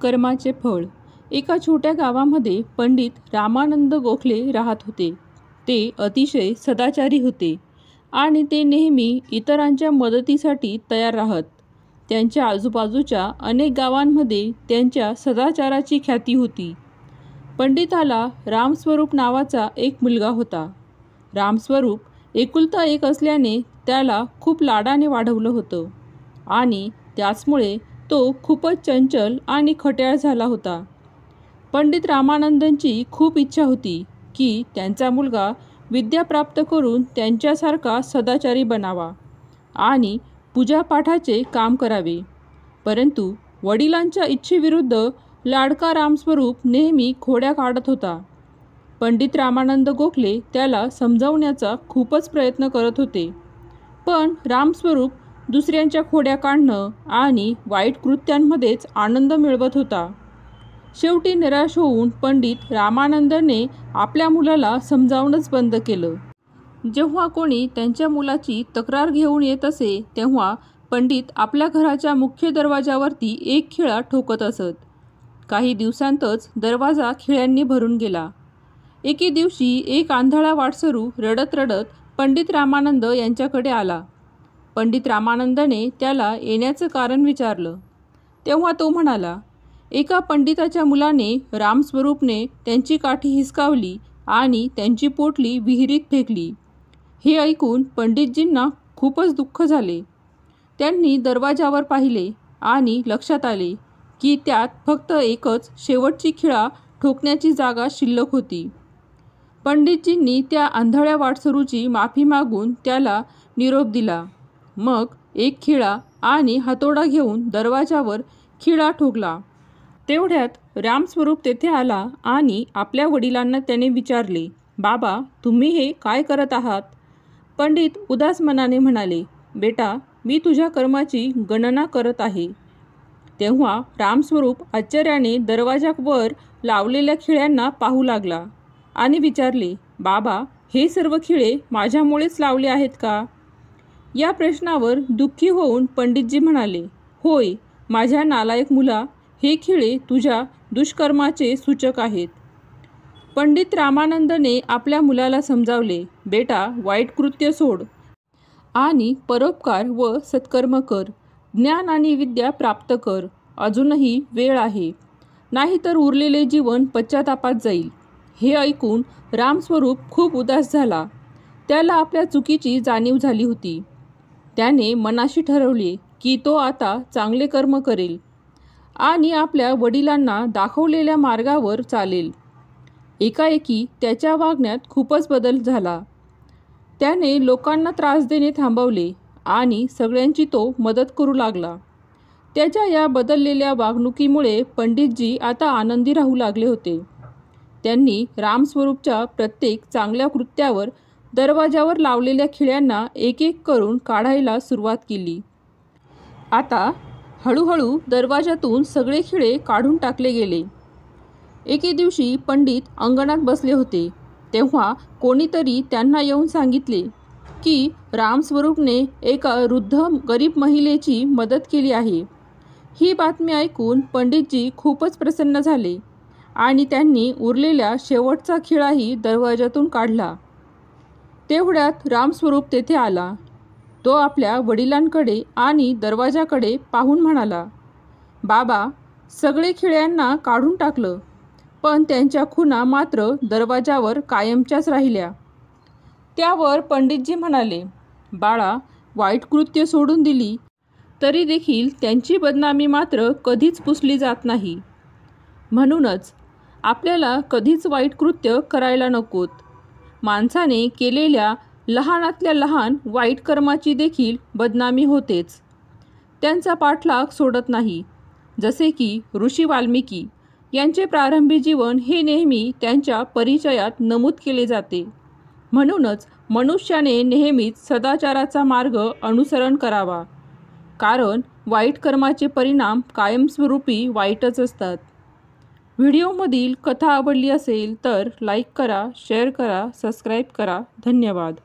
कर्माचे फळ. एका छोट्या गावामध्ये पंडित रामानंद गोखले राहत होते. ते अतिशय सदाचारी होते आणि ते नेहमी इतरांच्या मदतीसाठी तयार राहत. त्यांच्या आजूबाजूच्या अनेक गावांमध्ये त्यांच्या सदाचाराची ख्याती होती. पंडिताला रामस्वरूप नावाचा एक मुलगा होता. रामस्वरूप एकुलता एक असल्याने त्याला खूप लाडाने वाढवलं होतं आणि त्याचमुळे तो खूपच चंचल आणि खट्याळ झाला होता. पंडित रामानंदांची खूप इच्छा होती की त्यांचा मुलगा विद्या प्राप्त करून त्यांच्यासारखा सदाचारी बनावा आणि पूजापाठाचे काम करावे. परंतु वडिलांच्या इच्छेविरुद्ध लाडका रामस्वरूप नेहमी खोड्या काढत होता. पंडित रामानंद गोखले त्याला समजावण्याचा खूपच प्रयत्न करत होते, पण रामस्वरूप दुसऱ्यांच्या खोड्या काढणं आणि वाईट कृत्यांमध्येच आनंद मिळवत होता. शेवटी निराश होऊन पंडित रामानंदाने आपल्या मुलाला समजावणंच बंद केलं. जेव्हा कोणी त्यांच्या मुलाची तक्रार घेऊन येत असे तेव्हा पंडित आपल्या घराच्या मुख्य दरवाजावरती एक खिळा ठोकत असत. काही दिवसांतच दरवाजा खिळ्यांनी भरून गेला. एके दिवशी एक आंधळा वाटसरू रडत रडत पंडित रामानंद यांच्याकडे आला. पंडित रामानंदाने त्याला येण्याचं कारण विचारलं. तेव्हा तो म्हणाला, एका पंडिताच्या मुलाने रामस्वरूपने त्यांची काठी हिसकावली आणि त्यांची पोटली विहिरीत फेकली. हे ऐकून पंडितजींना खूपच दुःख झाले. त्यांनी दरवाजावर पाहिले आणि लक्षात आले की त्यात फक्त एकच शेवटची खिळा ठोकण्याची जागा शिल्लक होती. पंडितजींनी त्या आंधळ्या वाटसरूची माफी मागून त्याला निरोप दिला. मग एक खिळा आणि हातोडा घेऊन दरवाजावर खिळा ठोकला. तेवढ्यात रामस्वरूप तेथे आला आणि आपल्या वडिलांना त्याने विचारले, बाबा, तुम्ही हे काय करत आहात? पंडित उदास मनाने म्हणाले, बेटा, मी तुझ्या कर्माची गणना करत आहे. तेव्हा रामस्वरूप आश्चर्याने दरवाजावर लावलेल्या खिळ्यांना पाहू लागला आणि विचारले, बाबा, हे सर्व खिळे माझ्यामुळेच लावले आहेत का? या प्रश्नावर दुःखी होऊन पंडितजी म्हणाले, होय माझ्या नालायक मुला, हे खिळे तुझ्या दुष्कर्माचे सूचक आहेत. पंडित रामानंदने आपल्या मुलाला समजावले, बेटा, वाईट कृत्य सोड आणि परोपकार व सत्कर्म कर. ज्ञान आणि विद्या प्राप्त कर. अजूनही वेळ आहे, नाहीतर उरलेले जीवन पश्चातापात जाईल. हे ऐकून रामस्वरूप खूप उदास झाला. त्याला आपल्या चुकीची जाणीव झाली होती. त्याने मनाशी ठरवले की तो आता चांगले कर्म करेल आणि आपल्या वडिलांना दाखवलेल्या मार्गावर चालेल. एकाएकी त्याच्या वागण्यात खूपच बदल झाला. त्याने लोकांना त्रास देणे थांबवले आणि सगळ्यांची तो मदत करू लागला. त्याच्या या बदललेल्या वागणुकीमुळे पंडितजी आता आनंदी राहू लागले होते. त्यांनी रामस्वरूपच्या प्रत्येक चांगल्या कृत्यावर दरवाजावर लावलेल्या खिळ्यांना एक एक करून काढायला सुरुवात केली. आता हळूहळू दरवाजातून सगळे खिळे काढून टाकले गेले. एके दिवशी पंडित अंगणात बसले होते तेव्हा कोणीतरी त्यांना येऊन सांगितले की रामस्वरूपने एका वृद्ध गरीब महिलेची मदत केली आहे. ही बातमी ऐकून पंडितजी खूपच प्रसन्न झाले आणि त्यांनी उरलेल्या शेवटचा खिळाही दरवाजातून काढला. तेवढ्यात रामस्वरूप तेथे आला. तो आपल्या वडिलांकडे आणि दरवाजाकडे पाहून म्हणाला, बाबा, सगळे खिळ्यांना काढून टाकलं, पण त्यांच्या खुणा मात्र दरवाजावर कायमच्याच राहिल्या. त्यावर पंडितजी म्हणाले, बाळा, वाईट कृत्य सोडून दिली तरी देखील त्यांची बदनामी मात्र कधीच पुसली जात नाही. म्हणूनच आपल्याला कधीच वाईट कृत्य करायला नकोत. माणसाने केलेल्या लहानातल्या लहान वाईट कर्माची देखील बदनामी होतेच. त्यांचा पाठलाग सोडत नाही. जसे की ऋषी वाल्मिकी यांचे प्रारंभी जीवन हे नेहमी त्यांच्या परिचयात नमूद केले जाते. म्हणूनच मनुष्याने नेहमीच सदाचाराचा मार्ग अनुसरण करावा, कारण वाईट कर्माचे परिणाम कायमस्वरूपी वाईटच असतात. व्हिडिओमधील कथा आवडली असेल तर लाईक करा, शेअर करा, सबस्क्राईब करा. धन्यवाद.